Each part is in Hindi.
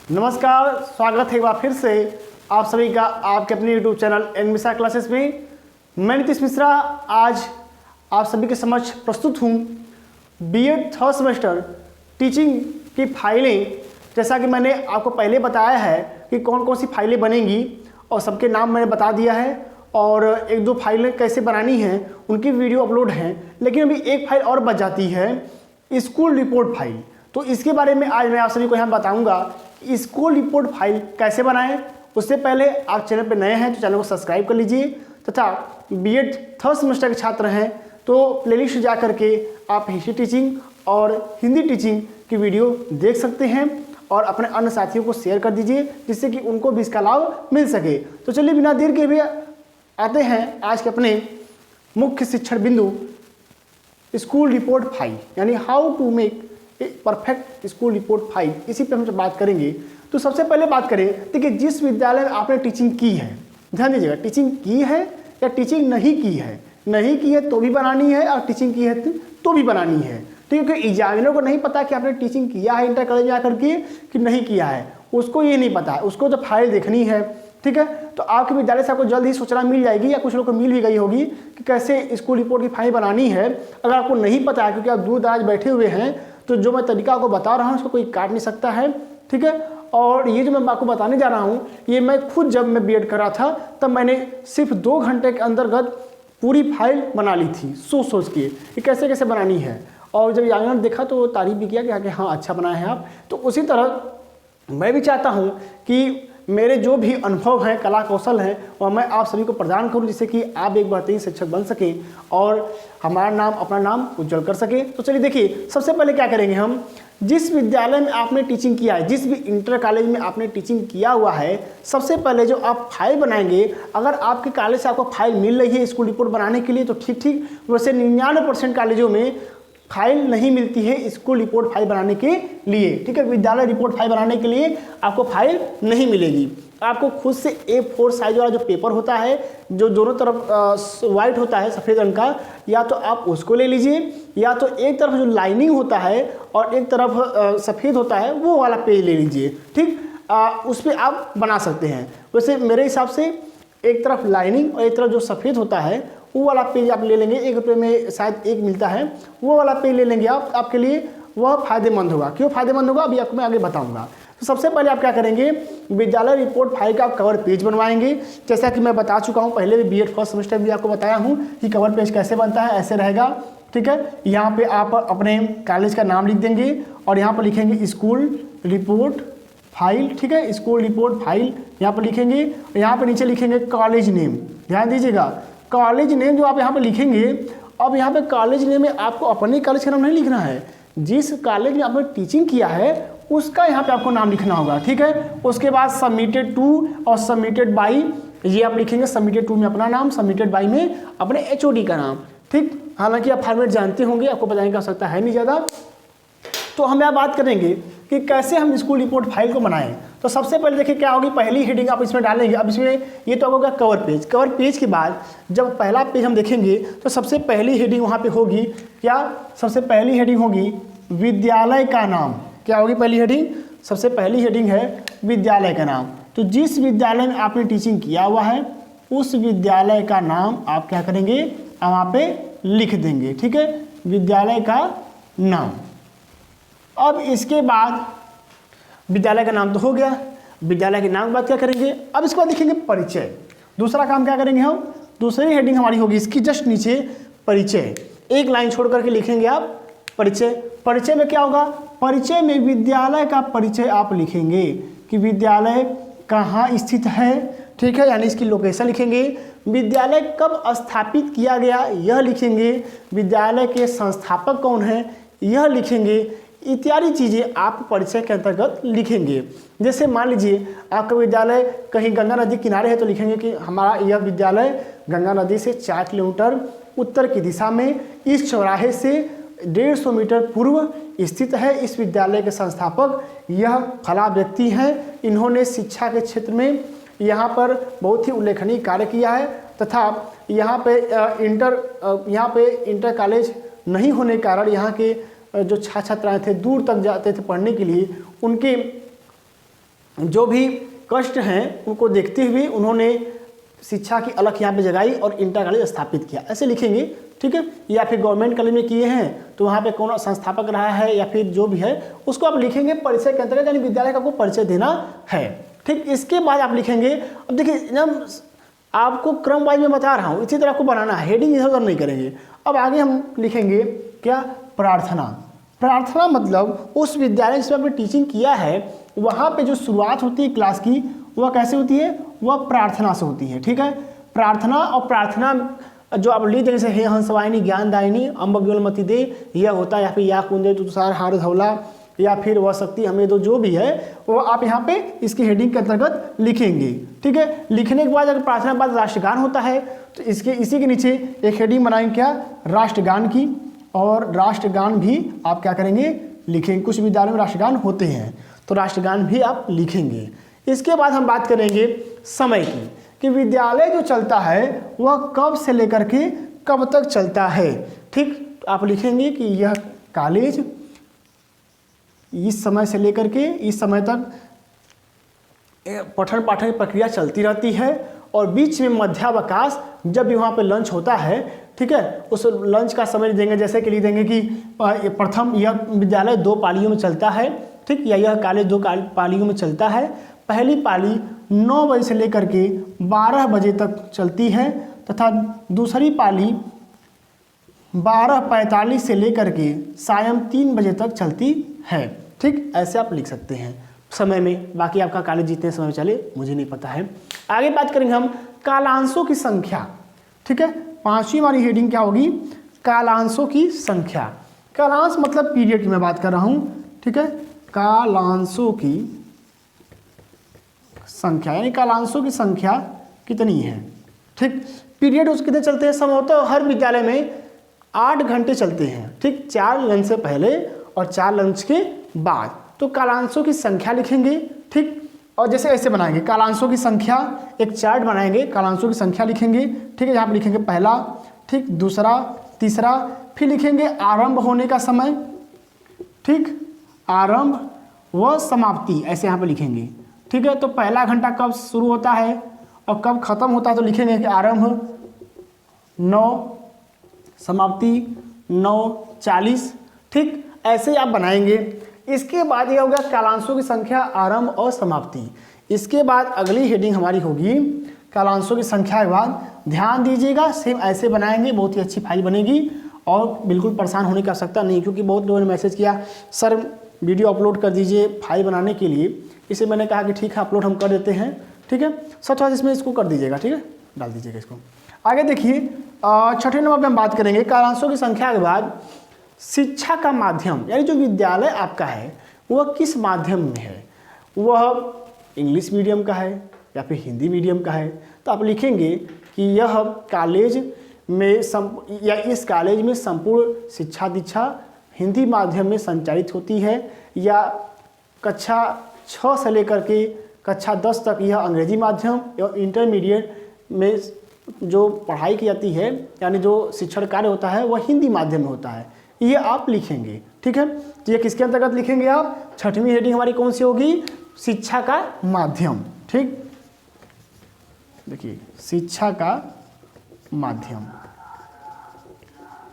नमस्कार, स्वागत है एक बार फिर से आप सभी का आपके अपने यूट्यूब चैनल एनमिसा क्लासेस में। मैं नीतीश मिश्रा आज आप सभी के समक्ष प्रस्तुत हूँ बीएड थर्ड सेमेस्टर टीचिंग की फाइलें। जैसा कि मैंने आपको पहले बताया है कि कौन कौन सी फाइलें बनेंगी और सबके नाम मैंने बता दिया है और एक दो फाइलें कैसे बनानी हैं उनकी वीडियो अपलोड हैं, लेकिन अभी एक फाइल और बच जाती है, स्कूल रिपोर्ट फाइल। तो इसके बारे में आज मैं आप सभी को यहाँ बताऊँगा स्कूल रिपोर्ट फाइल कैसे बनाएं। उससे पहले आप चैनल पर नए हैं तो चैनल को सब्सक्राइब कर लीजिए तथा बीएड थर्ड सेमेस्टर के छात्र हैं तो प्लेलिस्ट जा करके आप हिस्ट्री टीचिंग और हिंदी टीचिंग की वीडियो देख सकते हैं और अपने अन्य साथियों को शेयर कर दीजिए जिससे कि उनको भी इसका लाभ मिल सके। तो चलिए बिना देर के भी आते हैं आज के अपने मुख्य शिक्षण बिंदु स्कूल रिपोर्ट फाइल, यानी how to make perfect school report file. इसी पे हम जब बात करेंगे तो सबसे पहले बात करें देखिए जिस विद्यालय में आपने टीचिंग की है, ध्यान दीजिएगा, टीचिंग की है या टीचिंग नहीं की है। नहीं की है तो भी बनानी है और टीचिंग की है तो भी बनानी है, ठीक है। क्योंकि एग्जामिनर को नहीं पता कि आपने टीचिंग किया है इंटर कॉलेज में आकर के कि नहीं किया है, उसको ये नहीं पता है, उसको तो फाइल देखनी है, ठीक है। तो आपके विद्यालय से आपको जल्द ही सूचना मिल जाएगी या कुछ लोग को मिल भी गई होगी कि कैसे स्कूल रिपोर्ट की फाइल बनानी है। अगर आपको नहीं पता है क्योंकि आप दूर दराज बैठे हुए हैं तो जो मैं तरीका आपको बता रहा हूँ उसको कोई काट नहीं सकता है, ठीक है। और ये जो मैं आपको बताने जा रहा हूँ ये मैं खुद जब मैं बीएड कर रहा था तब मैंने सिर्फ 2 घंटे के अंतर्गत पूरी फाइल बना ली थी सोच के कि कैसे कैसे बनानी है। और जब एग्जामिनर देखा तो तारीफ भी किया कि हाँ अच्छा बनाए हैं आप। तो उसी तरह मैं भी चाहता हूँ कि मेरे जो भी अनुभव हैं, कला कौशल हैं, और मैं आप सभी को प्रदान करूं जिससे कि आप एक बेहतरीन शिक्षक बन सकें और हमारा नाम अपना नाम उज्जवल कर सकें। तो चलिए देखिए सबसे पहले क्या करेंगे हम, जिस विद्यालय में आपने टीचिंग किया है, जिस भी इंटर कॉलेज में आपने टीचिंग किया हुआ है, सबसे पहले जो आप फाइल बनाएंगे, अगर आपके कॉलेज से आपको फाइल मिल रही है स्कूल रिपोर्ट बनाने के लिए तो ठीक, वैसे 99% कॉलेजों में फाइल नहीं मिलती है स्कूल रिपोर्ट फाइल बनाने के लिए, ठीक है। विद्यालय रिपोर्ट फाइल बनाने के लिए आपको फाइल नहीं मिलेगी। आपको खुद से A4 साइज वाला जो पेपर होता है जो दोनों तरफ वाइट होता है सफ़ेद रंग का, या तो आप उसको ले लीजिए या तो एक तरफ जो लाइनिंग होता है और एक तरफ सफ़ेद होता है वो वाला पेज ले लीजिए, ठीक। उस पर आप बना सकते हैं। वैसे मेरे हिसाब से एक तरफ लाइनिंग और एक तरफ जो सफ़ेद होता है वो वाला पेज आप ले लेंगे, 1 रुपये में शायद एक मिलता है, वो वाला पेज ले लेंगे आप, आपके लिए वह फ़ायदेमंद होगा। क्यों फ़ायदेमंद होगा अभी आपको मैं आगे बताऊंगा। तो सबसे पहले आप क्या करेंगे, विद्यालय रिपोर्ट फाइल का आप कवर पेज बनवाएंगे। जैसा कि मैं बता चुका हूँ पहले भी, बीएड फर्स्ट सेमेस्टर भी आपको बताया हूँ कि कवर पेज कैसे बनता है, ऐसे रहेगा, ठीक है। यहाँ पर आप अपने कॉलेज का नाम लिख देंगे और यहाँ पर लिखेंगे स्कूल रिपोर्ट फाइल, ठीक है, स्कूल रिपोर्ट फाइल यहाँ पर लिखेंगे। यहाँ पर नीचे लिखेंगे कॉलेज नेम, ध्यान दीजिएगा, कॉलेज नेम जो आप यहाँ पे लिखेंगे। अब यहाँ पे कॉलेज नेम में आपको अपने कॉलेज का नाम नहीं लिखना है, जिस कॉलेज में आपने टीचिंग किया है उसका यहाँ पे आपको नाम लिखना होगा, ठीक है। उसके बाद सबमिटेड टू और सबमिटेड बाई ये आप लिखेंगे, सबमिटेड टू में अपना नाम, सबमिटेड बाई में अपने HOD का नाम, ठीक। हालांकि आप फॉर्मेट जानते होंगे, आपको बताने की आवश्यकता है नहीं ज़्यादा। तो हम यहाँ बात करेंगे कि कैसे हम स्कूल रिपोर्ट फाइल को बनाएं। तो सबसे पहले देखिए क्या होगी, पहली हेडिंग आप इसमें डालेंगे। अब इसमें ये तो होगा कवर पेज। कवर पेज के बाद जब पहला पेज हम देखेंगे तो सबसे पहली हेडिंग वहाँ पे होगी क्या, सबसे पहली हेडिंग होगी विद्यालय का नाम। क्या होगी पहली हेडिंग, सबसे पहली हेडिंग है विद्यालय का नाम। तो जिस विद्यालय में आपने टीचिंग किया हुआ है उस विद्यालय का नाम आप क्या करेंगे, वहाँ पे लिख देंगे, ठीक है, विद्यालय का नाम। अब इसके बाद विद्यालय का नाम तो हो गया, विद्यालय के नाम के बाद क्या करेंगे, अब इसके बाद लिखेंगे परिचय। दूसरा काम क्या करेंगे हम, दूसरी हेडिंग हमारी होगी इसकी जस्ट नीचे परिचय, एक लाइन छोड़ करके लिखेंगे आप परिचय। परिचय में क्या होगा, परिचय में विद्यालय का परिचय आप लिखेंगे कि विद्यालय कहाँ स्थित है, ठीक है, यानी इसकी लोकेशन लिखेंगे। विद्यालय कब स्थापित किया गया यह लिखेंगे, विद्यालय के संस्थापक कौन है यह लिखेंगे, इत्यादि चीज़ें आप परिचय के अंतर्गत लिखेंगे। जैसे मान लीजिए आपका विद्यालय कहीं गंगा नदी किनारे है तो लिखेंगे कि हमारा यह विद्यालय गंगा नदी से 4 किलोमीटर उत्तर की दिशा में इस चौराहे से 150 मीटर पूर्व स्थित है। इस विद्यालय के संस्थापक यह फला व्यक्ति हैं, इन्होंने शिक्षा के क्षेत्र में यहाँ पर बहुत ही उल्लेखनीय कार्य किया है तथा यहाँ पे इंटर कॉलेज नहीं होने के कारण यहाँ के जो छात्र छात्राएँ थे दूर तक जाते थे पढ़ने के लिए, उनके जो भी कष्ट हैं उनको देखते हुए उन्होंने शिक्षा की अलख यहाँ पे जगाई और इंटर कॉलेज स्थापित किया, ऐसे लिखेंगे। ठीक है, या फिर गवर्नमेंट कॉलेज में किए हैं तो वहाँ पे कौन संस्थापक रहा है या फिर जो भी है उसको आप लिखेंगे परिचय के अंतर्गत, यानी विद्यालय का आपको परिचय देना है। ठीक, इसके बाद आप लिखेंगे, अब देखिए जब आपको क्रम वाइज में बता रहा हूँ इसी तरह आपको बनाना है, हेडिंग इधर उधर नहीं करेंगे। अब आगे हम लिखेंगे क्या, प्रार्थना। प्रार्थना मतलब उस विद्यालय जिसमें आपने टीचिंग किया है वहाँ पे जो शुरुआत होती है क्लास की वह कैसे होती है, वह प्रार्थना से होती है। ठीक है, प्रार्थना, और प्रार्थना जो आप लिख देंगे जैसे हे हंसवाहिनी ज्ञानदायिनी अम्ब विमलमति दे, यह होता है, या फिर या कुंदे तुषार हार धौला, या फिर वह शक्ति हमें दो, जो भी है वो आप यहाँ पे इसकी हेडिंग के अंतर्गत लिखेंगे। ठीक है, लिखने के बाद अगर प्रार्थना के बाद राष्ट्रगान होता है तो इसी के नीचे एक हेडिंग बनाएंगे क्या, राष्ट्रगान की, और राष्ट्रगान भी आप क्या करेंगे, लिखेंगे। कुछ विद्यालयों में राष्ट्रगान होते हैं तो राष्ट्रगान भी आप लिखेंगे। इसके बाद हम बात करेंगे समय की, कि विद्यालय जो चलता है वह कब से लेकर के कब तक चलता है। ठीक, आप लिखेंगे कि यह कॉलेज इस समय से लेकर के इस समय तक पठन पाठन की प्रक्रिया चलती रहती है, और बीच में मध्यावकाश जब भी वहाँ पे लंच होता है, ठीक है, उस लंच का समय देंगे। जैसे कि लिख देंगे कि प्रथम यह विद्यालय 2 पालियों में चलता है। ठीक, या यह कॉलेज 2 पालियों में चलता है। पहली पाली 9 बजे से लेकर के 12 बजे तक चलती है, तथा दूसरी पाली 12:45 से लेकर के सायं 3 बजे तक चलती है। ठीक, ऐसे आप लिख सकते हैं समय में। बाकी आपका कॉलेज जितने समय में चले मुझे नहीं पता है। आगे बात करेंगे हम कालांशों की संख्या। ठीक है, 5वीं वाली हेडिंग क्या होगी, कालांशों की संख्या। कालांश मतलब पीरियड की मैं बात कर रहा हूँ। ठीक है, कालांशों की संख्या, यानी कालांशों की संख्या कितनी है। ठीक, पीरियड उसके कितने चलते हैं, संभवतः हर विद्यालय में 8 घंटे चलते हैं। ठीक, 4 लंच से पहले और 4 लंच के बाद। तो कालांशों की संख्या लिखेंगे। ठीक, और जैसे ऐसे बनाएंगे कालांशों की संख्या, एक चार्ट बनाएंगे, कालांशों की संख्या लिखेंगे। ठीक है, यहाँ पर लिखेंगे पहला, ठीक, दूसरा, तीसरा, फिर लिखेंगे आरंभ होने का समय। ठीक, आरंभ व समाप्ति, ऐसे यहाँ पे लिखेंगे। ठीक है, तो पहला घंटा कब शुरू होता है और कब खत्म होता है, तो लिखेंगे कि आरंभ 9, समाप्ति 9:40। ठीक, ऐसे आप बनाएंगे। इसके बाद ये होगा कालांशों की संख्या, आरंभ और समाप्ति। इसके बाद अगली हेडिंग हमारी होगी कालांशों की संख्या के बाद। ध्यान दीजिएगा, सेम ऐसे बनाएंगे, बहुत ही अच्छी फाइल बनेगी और बिल्कुल परेशान होने की आवश्यकता नहीं, क्योंकि बहुत लोगों ने मैसेज किया सर वीडियो अपलोड कर दीजिए फाइल बनाने के लिए। इसे मैंने कहा कि ठीक है अपलोड हम कर देते हैं। ठीक है, सच इसमें इसको कर दीजिएगा। ठीक है, डाल दीजिएगा इसको। आगे देखिए, 6ठे नंबर पे हम बात करेंगे कालांशों की संख्या के बाद शिक्षा का माध्यम, यानी जो विद्यालय आपका है वह किस माध्यम में है, वह इंग्लिश मीडियम का है या फिर हिंदी मीडियम का है। तो आप लिखेंगे कि यह कॉलेज में या इस कॉलेज में संपूर्ण शिक्षा दीक्षा हिंदी माध्यम में संचालित होती है, या कक्षा 6 से लेकर के कक्षा 10 तक यह अंग्रेजी माध्यम एवं इंटरमीडिएट में जो पढ़ाई की जाती है, यानी जो शिक्षण कार्य होता है वह हिंदी माध्यम में होता है। ये आप लिखेंगे। ठीक है, तो ये किसके अंतर्गत लिखेंगे आप, 6वीं हेडिंग हमारी कौन सी होगी, शिक्षा का माध्यम। ठीक, देखिए शिक्षा का माध्यम।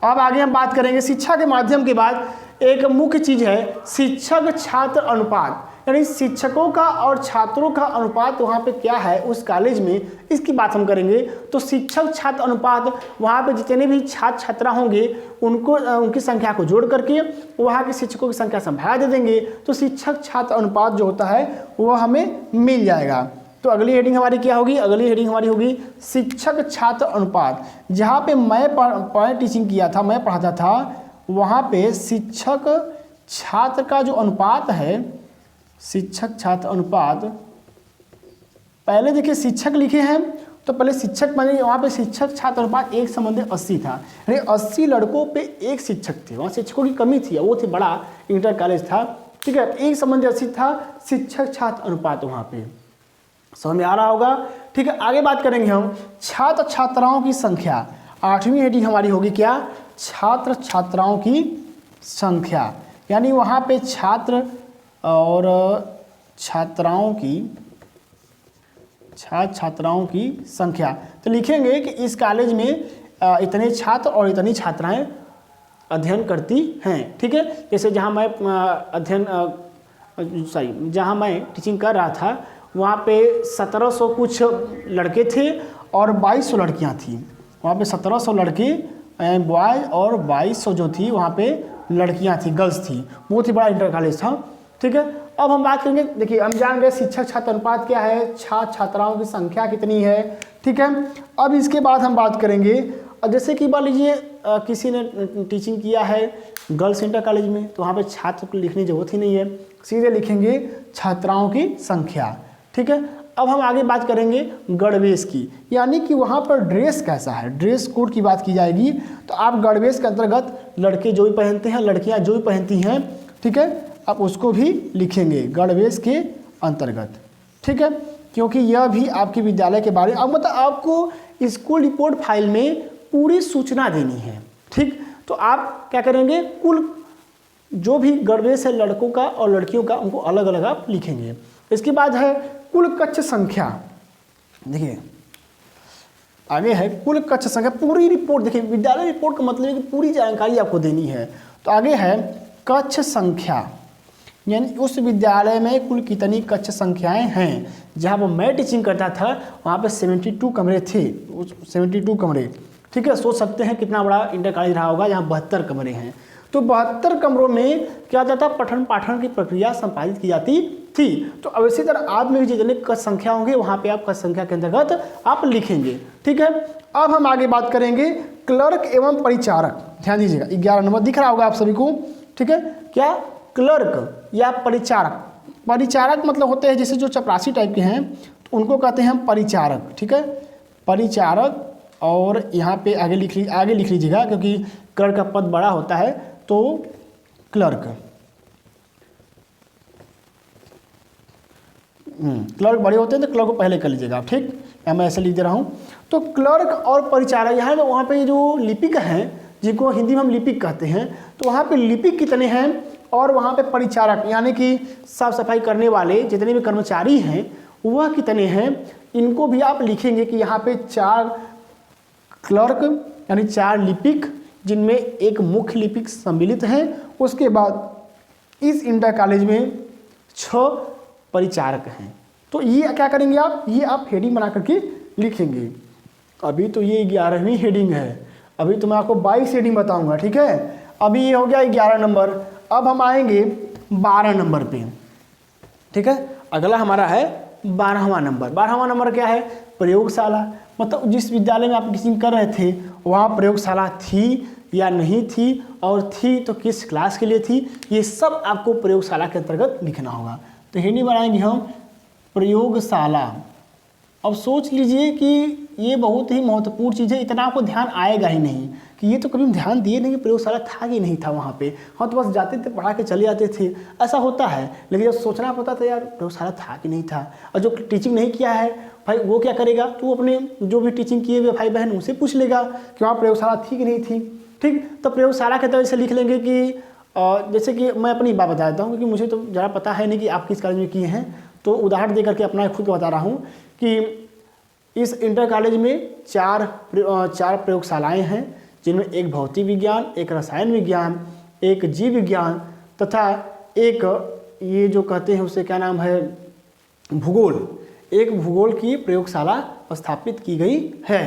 अब आगे हम बात करेंगे शिक्षा के माध्यम के बाद एक मुख्य चीज है शिक्षक छात्र अनुपात, यानी शिक्षकों का और छात्रों का अनुपात वहाँ पे क्या है उस कॉलेज में, इसकी बात हम करेंगे। तो शिक्षक छात्र अनुपात, वहाँ पे जितने भी छात्र छात्रा होंगे उनको उनकी संख्या को जोड़ करके वहाँ के शिक्षकों की संख्या संभाला दे देंगे, तो शिक्षक छात्र अनुपात जो होता है वह हमें मिल जाएगा। तो अगली हेडिंग हमारी क्या होगी, अगली हेडिंग हमारी होगी शिक्षक छात्र अनुपात। जहाँ पे मैं टीचिंग किया था, मैं पढ़ाता था, वहाँ पे शिक्षक छात्र का जो अनुपात है, शिक्षक छात्र अनुपात, पहले देखिए शिक्षक लिखे हैं तो पहले शिक्षक माने वहाँ पे शिक्षक छात्र अनुपात 1:80 था, यानी 80 लड़कों पे 1 शिक्षक थे। वहाँ शिक्षकों की कमी थी, वो थी बड़ा इंटर कॉलेज था। ठीक है, 1:80 था शिक्षक छात्र अनुपात वहाँ पे, समझ में आ रहा होगा। ठीक है, आगे बात करेंगे हम छात्र छात्राओं की संख्या। 8वीं हेडिंग हमारी होगी क्या, छात्र छात्राओं की संख्या, यानी वहाँ पे छात्र और छात्राओं की संख्या। तो लिखेंगे कि इस कॉलेज में इतने छात्र और इतनी छात्राएं अध्ययन करती हैं। ठीक है, जैसे जहाँ मैं जहाँ मैं टीचिंग कर रहा था वहाँ पे 1700 कुछ लड़के थे और 2200 लड़कियाँ थी। वहाँ पे 1700 लड़के बॉयज़ और 2200 जो थी वहाँ पे लड़कियाँ थी, गर्ल्स थी। बहुत ही बड़ा इंटर कॉलेज था। ठीक है, अब हम बात करेंगे, देखिए हम जान गए शिक्षक छात्र अनुपात क्या है, छात्र छात्राओं की संख्या कितनी है। ठीक है, अब इसके बाद हम बात करेंगे, जैसे कि मान लीजिए किसी ने टीचिंग किया है गर्ल्स इंटर कॉलेज में, तो वहाँ पे छात्र को लिखने की जरूरत ही नहीं है, सीधे लिखेंगे छात्राओं की संख्या। ठीक है, अब हम आगे बात करेंगे गणवेश की, यानी कि वहाँ पर ड्रेस कैसा है, ड्रेस कोड की बात की जाएगी। तो आप गणवेश के अंतर्गत लड़के जो भी पहनते हैं, लड़कियाँ जो भी पहनती हैं, ठीक है, आप उसको भी लिखेंगे गणवेश के अंतर्गत। ठीक है, क्योंकि यह भी आपके विद्यालय के बारे में, अब मतलब आपको स्कूल रिपोर्ट फाइल में पूरी सूचना देनी है। ठीक, तो आप क्या करेंगे, कुल जो भी गणवेश है लड़कों का और लड़कियों का, उनको अलग अलग आप लिखेंगे। इसके बाद है कुल कक्ष संख्या। देखिए आगे है कुल कक्ष संख्या, पूरी रिपोर्ट। देखिए विद्यालय रिपोर्ट का मतलब है कि पूरी जानकारी आपको देनी है। तो आगे है कक्ष संख्या, यानी उस विद्यालय में कुल कितनी कक्ष संख्याएं हैं। जहाँ पर मैं टीचिंग करता था वहाँ पे 72 कमरे थे, 72 कमरे। ठीक है, सोच सकते हैं कितना बड़ा इंटर कॉलेज रहा होगा। यहाँ 72 कमरे हैं। तो 72 कमरों में क्या जाता, पठन पाठन की प्रक्रिया संपादित की जाती थी। तो अब इसी तरह आप में भी जितने कक्ष संख्या होंगे वहाँ पे आप कक्ष संख्या के अंतर्गत आप लिखेंगे। ठीक है, अब हम आगे बात करेंगे क्लर्क एवं परिचारक। ध्यान दीजिएगा, 11 नंबर दिख रहा होगा आप सभी को। ठीक है, क्या क्लर्क या परिचारक, परिचारक मतलब होते हैं जैसे जो चपरासी टाइप के हैं तो उनको कहते हैं हम परिचारक। ठीक है, परिचारक, और यहाँ पे आगे लिख लीजिएगा क्योंकि क्लर्क का पद बड़ा होता है तो क्लर्क, क्लर्क बड़े होते हैं तो क्लर्क को पहले कर लीजिएगा। ठीक, या मैं ऐसे लिख दे रहा हूँ। तो क्लर्क और परिचारक, यहाँ वहाँ पे जो लिपिक हैं जिनको हिंदी में हम लिपिक कहते हैं, तो वहाँ पे लिपिक कितने हैं और वहाँ पे परिचारक यानी कि साफ सफाई करने वाले जितने भी कर्मचारी हैं वह कितने हैं, इनको भी आप लिखेंगे कि यहाँ पे 4 क्लर्क यानी 4 लिपिक जिनमें एक मुख्य लिपिक सम्मिलित हैं। उसके बाद इस इंटर कॉलेज में 6 परिचारक हैं। तो ये क्या करेंगे आप, ये आप हेडिंग बना करके लिखेंगे। अभी तो ये 11वीं हेडिंग है, अभी तो मैं आपको 22 हेडिंग बताऊंगा। ठीक है, अभी ये हो गया 11 नंबर। अब हम आएंगे 12 नंबर पे। ठीक है, अगला हमारा है 12वां नंबर। 12वां नंबर क्या है, प्रयोगशाला। मतलब जिस विद्यालय में आप टीचिंग कर रहे थे वहाँ प्रयोगशाला थी या नहीं थी, और थी तो किस क्लास के लिए थी, ये सब आपको प्रयोगशाला के अंतर्गत लिखना होगा। तो हेडिंग बनाएंगे हम प्रयोगशाला। अब सोच लीजिए कि ये बहुत ही महत्वपूर्ण चीज़ है, इतना आपको ध्यान आएगा ही नहीं कि ये तो कभी हम ध्यान दिए नहीं कि प्रयोगशाला था कि नहीं था वहाँ पे। हाँ, तो बस जाते थे पढ़ा के चले जाते थे, ऐसा होता है। लेकिन जब सोचना पड़ता था यार प्रयोगशाला था कि नहीं था, और जो टीचिंग नहीं किया है भाई वो क्या करेगा, तो अपने जो भी टीचिंग किए हुए भाई बहन उनसे पूछ लेगा कि वहाँ प्रयोगशाला थी कि नहीं थी। ठीक, तो प्रयोगशाला के तरह से लिख लेंगे कि जैसे कि मैं अपनी बात बता देता हूँ क्योंकि मुझे तो ज़्यादा पता है नहीं कि आप किस कॉलेज में किए हैं, तो उदाहरण दे करके अपना खुद बता रहा हूँ कि इस इंटर कॉलेज में 4 प्रयोगशालाएँ हैं, जिनमें एक भौतिक विज्ञान, एक रसायन विज्ञान, एक जीव विज्ञान तथा एक ये जो कहते हैं उसे क्या नाम है, भूगोल। एक भूगोल की प्रयोगशाला स्थापित की गई है।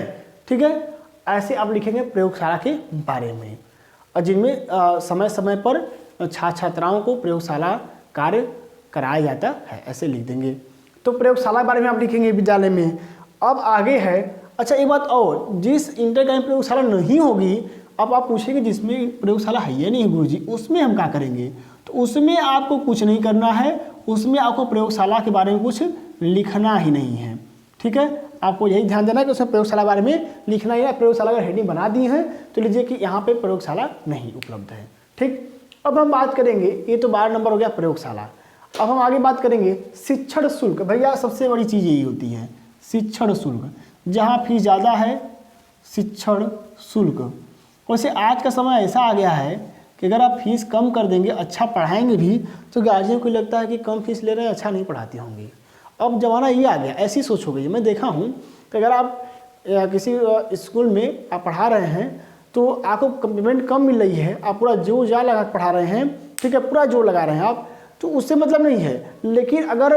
ठीक है, ऐसे आप लिखेंगे प्रयोगशाला के बारे में, और जिनमें समय समय पर छात्र छात्राओं को प्रयोगशाला कार्य कराया जाता है, ऐसे लिख देंगे। तो प्रयोगशाला के बारे में आप लिखेंगे विद्यालय में। अब आगे है, अच्छा एक बात और, जिस इंटर कॉलेज प्रयोगशाला नहीं होगी, अब आप पूछेंगे जिसमें प्रयोगशाला है या नहीं गुरुजी, उसमें हम क्या करेंगे। तो उसमें आपको कुछ नहीं करना है, उसमें आपको प्रयोगशाला के बारे में कुछ लिखना ही नहीं है। ठीक है, आपको यही ध्यान देना है कि उसमें प्रयोगशाला के बारे में लिखना ही है। प्रयोगशाला अगर हेडिंग बना दी है तो लीजिए कि यहाँ पे प्रयोगशाला नहीं उपलब्ध है। ठीक, अब हम बात करेंगे, ये तो 12 नंबर हो गया प्रयोगशाला। अब हम आगे बात करेंगे शिक्षण शुल्क। भैया सबसे बड़ी चीज़ यही होती है शिक्षण शुल्क, जहाँ फीस ज़्यादा है शिक्षण शुल्क। वैसे आज का समय ऐसा आ गया है कि अगर आप फीस कम कर देंगे, अच्छा पढ़ाएंगे भी, तो गार्जियन को लगता है कि कम फीस ले रहे हैं, अच्छा नहीं पढ़ाते होंगे। अब ज़माना ये आ गया, ऐसी सोच हो गई। मैं देखा हूँ कि अगर आप किसी स्कूल में आप पढ़ा रहे हैं तो आपको पेमेंट कम मिल रही है, आप पूरा जोर जा लगा पढ़ा रहे हैं, ठीक है, पूरा जोर लगा रहे हैं आप, तो उससे मतलब नहीं है। लेकिन अगर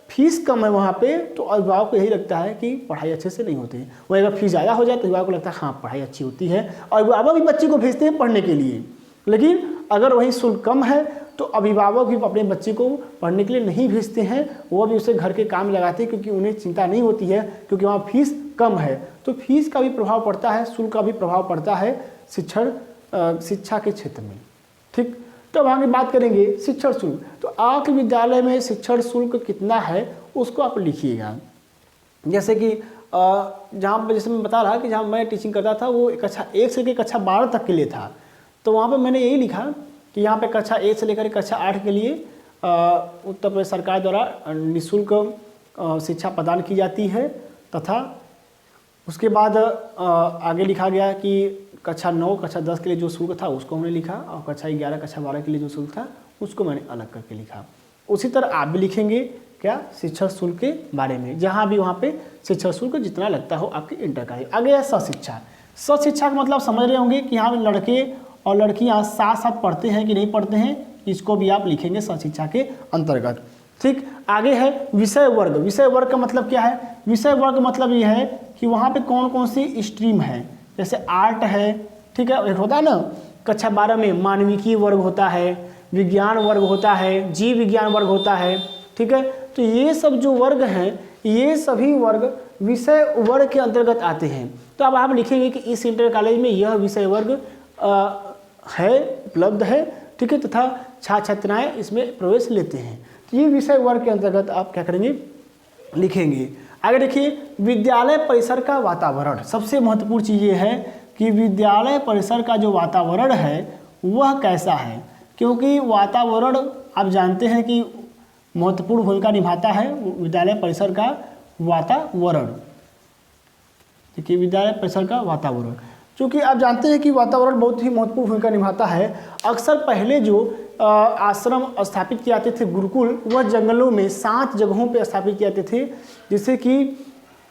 फीस कम है वहाँ पे, तो अभिभावक को यही लगता है कि पढ़ाई अच्छे से नहीं होती है। वहीं अगर फीस ज़्यादा हो जाए तो अभिभावक को लगता है हाँ पढ़ाई अच्छी होती है, और अभिभावक भी बच्चे को भेजते हैं पढ़ने के लिए। लेकिन अगर वहीं शुल्क कम है तो अभिभावक भी अपने बच्चे को पढ़ने के लिए नहीं भेजते हैं, वो भी उसे घर के काम लगाते हैं, क्योंकि उन्हें चिंता नहीं होती है, क्योंकि वहाँ फीस कम है। तो फीस का भी प्रभाव पड़ता है, शुल्क का भी प्रभाव पड़ता है शिक्षा के क्षेत्र में। ठीक, तो अब आगे बात करेंगे शिक्षण शुल्क। तो आपके विद्यालय में शिक्षण शुल्क कितना है उसको आप लिखिएगा। जैसे कि जहाँ पर, जैसे मैं बता रहा कि जहाँ मैं टीचिंग करता था वो कक्षा 1 से लेकर कक्षा 12 तक के लिए था, तो वहाँ पर मैंने यही लिखा कि यहाँ पे कक्षा 1 से लेकर कक्षा 8 के लिए उत्तर प्रदेश सरकार द्वारा निःशुल्क शिक्षा प्रदान की जाती है, तथा उसके बाद आगे लिखा गया कि कक्षा 9 कक्षा 10 के लिए जो शुल्क था उसको हमने लिखा, और कक्षा 11 कक्षा 12 के लिए जो शुल्क था उसको मैंने अलग करके लिखा। उसी तरह आप भी लिखेंगे क्या, शिक्षण शुल्क के बारे में, जहाँ भी वहाँ पे शिक्षण शुल्क जितना लगता हो आपके इंटर का। आगे है सशिक्षा। सशिक्षा का मतलब समझ रहे होंगे कि यहाँ लड़के और लड़कियाँ साथ साथ पढ़ते हैं कि नहीं पढ़ते हैं, इसको भी आप लिखेंगे सशिक्षा के अंतर्गत। ठीक, आगे है विषय वर्ग। विषय वर्ग का मतलब क्या है, विषय वर्ग मतलब ये है कि वहाँ पे कौन कौन सी स्ट्रीम है, जैसे आर्ट है, ठीक है, एक होता है ना कक्षा 12 में मानविकी वर्ग होता है, विज्ञान वर्ग होता है, जीव विज्ञान वर्ग होता है, ठीक है। तो ये सब जो वर्ग हैं, ये सभी वर्ग विषय वर्ग के अंतर्गत आते हैं। तो अब आप लिखेंगे कि इस इंटर कॉलेज में यह विषय वर्ग है, उपलब्ध है, ठीक है, तथा छात्र छात्राएँ इसमें प्रवेश लेते हैं। तो ये विषय वर्ग के अंतर्गत आप क्या करेंगे, लिखेंगे। आगे देखिए विद्यालय परिसर का वातावरण। सबसे महत्वपूर्ण चीज़ ये है कि विद्यालय परिसर का जो वातावरण है वह कैसा है, क्योंकि वातावरण आप जानते हैं कि महत्वपूर्ण भूमिका निभाता है विद्यालय परिसर का वातावरण। देखिए विद्यालय परिसर का वातावरण, क्योंकि आप जानते हैं कि वातावरण बहुत ही महत्वपूर्ण भूमिका निभाता है। अक्सर पहले जो आश्रम स्थापित किए जाते थे, गुरुकुल, वह जंगलों में 7 जगहों पे स्थापित किए जाते थे, जिससे कि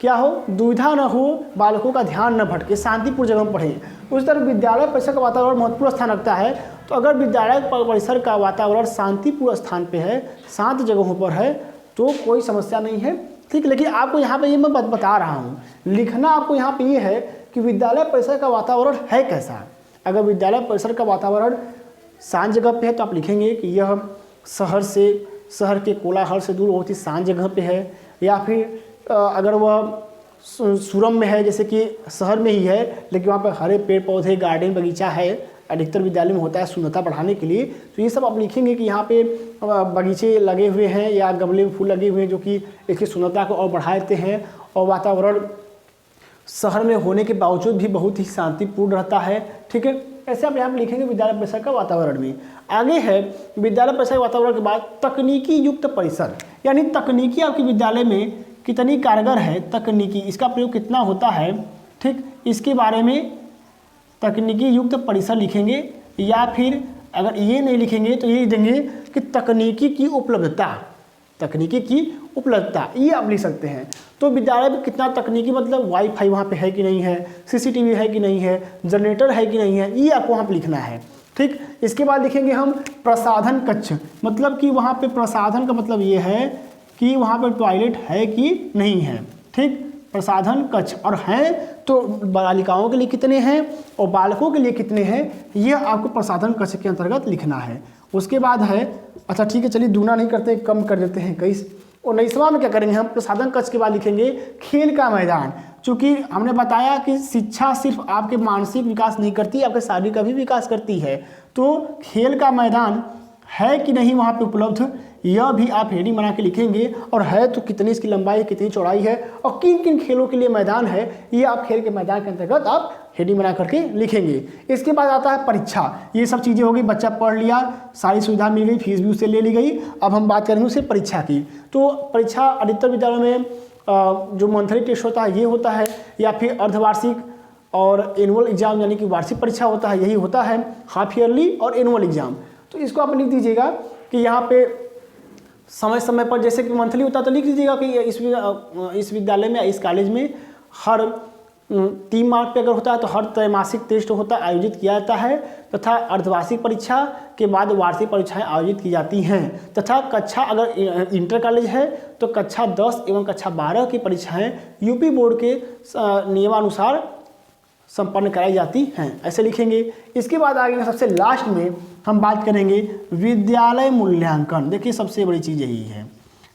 क्या हो, दुविधा न हो, बालकों का ध्यान न भटके, शांतिपूर्ण जगह में पढ़ें। उस तरह विद्यालय परिसर का वातावरण महत्वपूर्ण स्थान रखता है। तो अगर विद्यालय परिसर का वातावरण शांतिपूर्ण स्थान पे है, 7 जगहों पर है, तो कोई समस्या नहीं है। ठीक, लेकिन आपको यहाँ पे ये मैं बता रहा हूँ, लिखना आपको यहाँ पे ये है कि विद्यालय परिसर का वातावरण है कैसा। अगर विद्यालय परिसर का वातावरण शांत जगह पे है तो आप लिखेंगे कि यह शहर के कोलाहल से दूर बहुत ही शांत जगह पे है, या फिर अगर वह सुरम में है, जैसे कि शहर में ही है लेकिन वहाँ पर हरे पेड़ पौधे, गार्डन, बगीचा है, अधिकतर विद्यालय में होता है सुंदरता बढ़ाने के लिए, तो ये सब आप लिखेंगे कि यहाँ पे बगीचे लगे हुए हैं या गमले में फूल लगे हुए हैं जो कि इसकी सुंदरता को और बढ़ा देते हैं, और वातावरण शहर में होने के बावजूद भी बहुत ही शांतिपूर्ण रहता है। ठीक है, ऐसे आप यहाँ पे लिखेंगे विद्यालय परिसर का वातावरण में। आगे है विद्यालय परिसर के वातावरण के बाद तकनीकी युक्त परिसर, यानी तकनीकी आपके विद्यालय में कितनी कारगर है, तकनीकी इसका प्रयोग कितना होता है, ठीक, इसके बारे में तकनीकी युक्त परिसर लिखेंगे। या फिर अगर ये नहीं लिखेंगे तो ये देंगे कि तकनीकी की उपलब्धता, तकनीकी की उपलब्धता, ये आप लिख सकते हैं। तो विद्यालय में कितना तकनीकी मतलब वाईफाई वहाँ पे है कि नहीं है, सीसीटीवी है कि नहीं है, जनरेटर है कि नहीं है, ये आपको वहाँ पे लिखना है। ठीक, इसके बाद लिखेंगे हम प्रसाधन कक्ष, मतलब कि वहाँ पे प्रसाधन का मतलब ये है कि वहाँ पे टॉयलेट है कि नहीं है। ठीक, प्रसाधन कक्ष, और हैं तो बालिकाओं के लिए कितने हैं और बालकों के लिए कितने हैं, यह आपको प्रसाधन कक्ष के अंतर्गत लिखना है। उसके बाद है, अच्छा ठीक है, चलिए दूना नहीं करते, कम कर देते हैं 21। और 19वां में क्या करेंगे हम, प्रसाधन कक्ष के बाद लिखेंगे खेल का मैदान। चूँकि हमने बताया कि शिक्षा सिर्फ आपके मानसिक विकास नहीं करती, आपके शारीरिक का भी विकास करती है। तो खेल का मैदान है कि नहीं वहाँ पे उपलब्ध, यह भी आप हेडिंग बना के लिखेंगे, और है तो कितनी इसकी लंबाई, कितनी चौड़ाई है, और किन किन खेलों के लिए मैदान है, ये आप खेल के मैदान के अंतर्गत आप हेडिंग बना करके लिखेंगे। इसके बाद आता है परीक्षा। ये सब चीज़ें हो गई, बच्चा पढ़ लिया, सारी सुविधा मिल गई, फीस भी उससे ले ली गई। अब हम बात करेंगे उससे परीक्षा की। तो परीक्षा अधिकतर विद्यालयों में जो मंथली टेस्ट होता है ये होता है, या फिर अर्धवार्षिक और एनुअल एग्जाम यानी कि वार्षिक परीक्षा होता है, यही होता है हाफ ईयरली और एनुअल एग्जाम। तो इसको आप लिख दीजिएगा कि यहाँ पे समय समय पर, जैसे कि मंथली होता है तो लिख दीजिएगा कि इस विद्यालय में, इस कॉलेज में हर 3 मार्च पे अगर होता है तो हर त्रैमासिक टेस्ट होता आयोजित किया जाता है, तथा अर्धवार्षिक परीक्षा के बाद वार्षिक परीक्षाएं आयोजित की जाती हैं, तथा कक्षा अगर इंटर कॉलेज है तो कक्षा 10 एवं कक्षा 12 की परीक्षाएं यूपी बोर्ड के नियमानुसार संपन्न कराई जाती हैं, ऐसे लिखेंगे। इसके बाद आगे सबसे लास्ट में हम बात करेंगे विद्यालय मूल्यांकन। देखिए सबसे बड़ी चीज़ यही है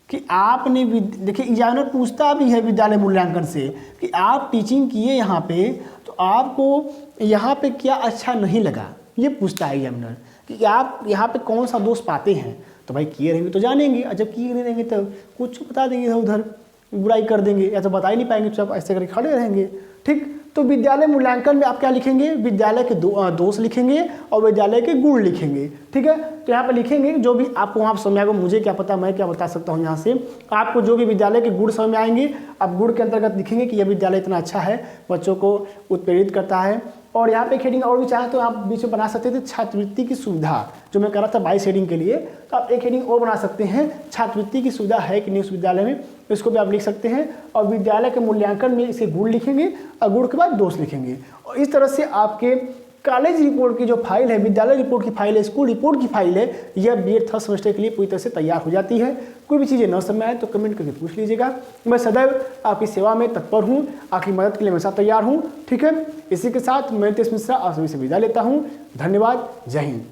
कि आपने देखिए एग्जामिनर पूछता भी है विद्यालय मूल्यांकन से कि आप टीचिंग किए यहाँ पे, तो आपको यहाँ पे क्या अच्छा नहीं लगा, ये पूछता है एग्जामिनर कि आप यहाँ पे कौन सा दोष पाते हैं। तो भाई किए रहेंगे तो जानेंगे, और जब किए नहीं रहेंगे तो कुछ बता देंगे, उधर बुराई कर देंगे या तो बता ही नहीं पाएंगे, तो आप ऐसे करके खड़े रहेंगे। ठीक, तो विद्यालय मूल्यांकन में आप क्या लिखेंगे, विद्यालय के दोष लिखेंगे और विद्यालय के गुण लिखेंगे। ठीक है, तो यहाँ पे लिखेंगे जो भी आपको वहाँ समझ आएगा, मुझे क्या पता, मैं क्या बता सकता हूँ यहाँ से, आपको जो भी विद्यालय के गुण समझ में आएंगे आप गुण के अंतर्गत लिखेंगे कि यह विद्यालय इतना अच्छा है, बच्चों को उत्प्रेरित करता है। और यहाँ पे हेडिंग और भी चाहे तो आप बीच में बना सकते थे छात्रवृत्ति की सुविधा, जो मैं कर रहा था 22 हेडिंग के लिए, तो आप एक हेडिंग और बना सकते हैं छात्रवृत्ति की सुविधा है कि नहीं उस विद्यालय में, इसको भी आप लिख सकते हैं। और विद्यालय के मूल्यांकन में इसे गुण लिखेंगे और गुण के बाद दोष लिखेंगे। और इस तरह से आपके कॉलेज रिपोर्ट की जो फाइल है, विद्यालय रिपोर्ट की फाइल है, स्कूल रिपोर्ट की फाइल है, यह बीएड थर्ड सेमेस्टर के लिए पूरी तरह से तैयार हो जाती है। कोई भी चीज़ें न समझ आए तो कमेंट करके पूछ लीजिएगा, मैं सदैव आपकी सेवा में तत्पर हूँ, आपकी मदद के लिए हमेशा तैयार हूँ। ठीक है, इसी के साथ मैं तेज मिश्रा आप सभी से विदा लेता हूँ। धन्यवाद, जय हिंद।